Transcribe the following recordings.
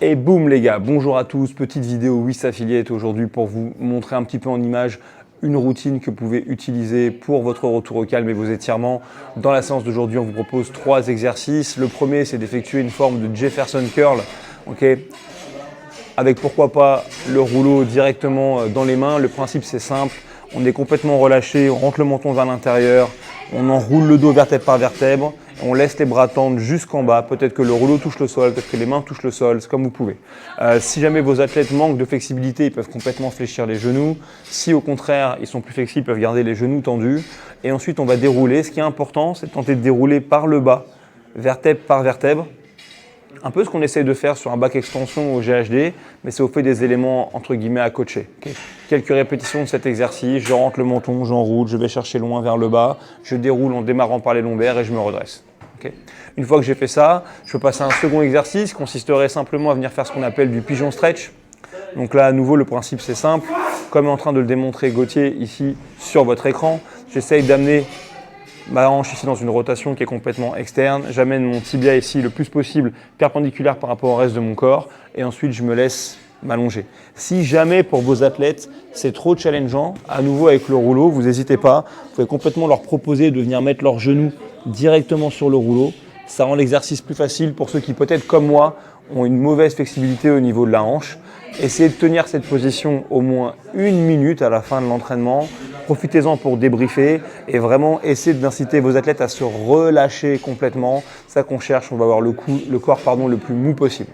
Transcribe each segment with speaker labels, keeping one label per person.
Speaker 1: Et boum les gars, bonjour à tous, petite vidéo WIS Affiliate aujourd'hui pour vous montrer un petit peu en image une routine que vous pouvez utiliser pour votre retour au calme et vos étirements. Dans la séance d'aujourd'hui, on vous propose 3 exercices. Le premier, c'est d'effectuer une forme de Jefferson Curl, avec pourquoi pas le rouleau directement dans les mains. Le principe, c'est simple, on est complètement relâché, on rentre le menton vers l'intérieur, on enroule le dos vertèbre par vertèbre, on laisse les bras tendre jusqu'en bas. Peut-être que le rouleau touche le sol, peut-être que les mains touchent le sol, c'est comme vous pouvez. Si jamais vos athlètes manquent de flexibilité, ils peuvent complètement fléchir les genoux. Si au contraire, ils sont plus flexibles, ils peuvent garder les genoux tendus. Et ensuite, on va dérouler. Ce qui est important, c'est de tenter de dérouler par le bas, vertèbre par vertèbre. Un peu ce qu'on essaye de faire sur un back extension au GHD, mais c'est au fait des éléments entre guillemets à coacher. Quelques répétitions de cet exercice, je rentre le menton, j'enroule, je vais chercher loin vers le bas, je déroule en démarrant par les lombaires et je me redresse. Une fois que j'ai fait ça, je peux passer à un second exercice qui consisterait simplement à venir faire ce qu'on appelle du pigeon stretch. Donc là, à nouveau, le principe c'est simple. Comme est en train de le démontrer Gauthier ici sur votre écran, j'essaye d'amener ma hanche ici dans une rotation qui est complètement externe. J'amène mon tibia ici le plus possible perpendiculaire par rapport au reste de mon corps et ensuite je me laisse m'allonger. Si jamais pour vos athlètes c'est trop challengeant, à nouveau avec le rouleau, vous n'hésitez pas, vous pouvez complètement leur proposer de venir mettre leurs genoux directement sur le rouleau. Ça rend l'exercice plus facile pour ceux qui peut-être comme moi ont une mauvaise flexibilité au niveau de la hanche. Essayez de tenir cette position au moins 1 minute à la fin de l'entraînement. Profitez-en pour débriefer et vraiment essayez d'inciter vos athlètes à se relâcher complètement. C'est ça qu'on cherche, on va avoir le corps le plus mou possible.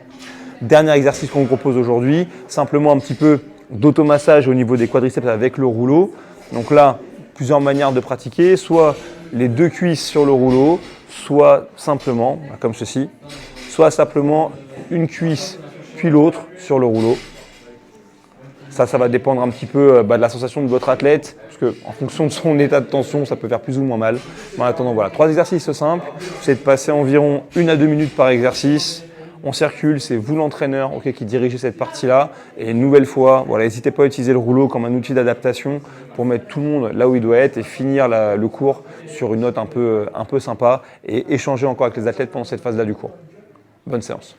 Speaker 1: Dernier exercice qu'on vous propose aujourd'hui, simplement un petit peu d'automassage au niveau des quadriceps avec le rouleau. Donc là, plusieurs manières de pratiquer, soit les 2 cuisses sur le rouleau, soit simplement, comme ceci, soit simplement une cuisse puis l'autre sur le rouleau. Ça va dépendre un petit peu de la sensation de votre athlète, parce qu'en fonction de son état de tension, ça peut faire plus ou moins mal. Mais en attendant, voilà, 3 exercices simples. C'est de passer environ 1 à 2 minutes par exercice. On circule, c'est vous l'entraîneur qui dirigez cette partie-là. Et une nouvelle fois, voilà, n'hésitez pas à utiliser le rouleau comme un outil d'adaptation pour mettre tout le monde là où il doit être et finir le cours sur une note un peu sympa et échanger encore avec les athlètes pendant cette phase-là du cours. Bonne séance.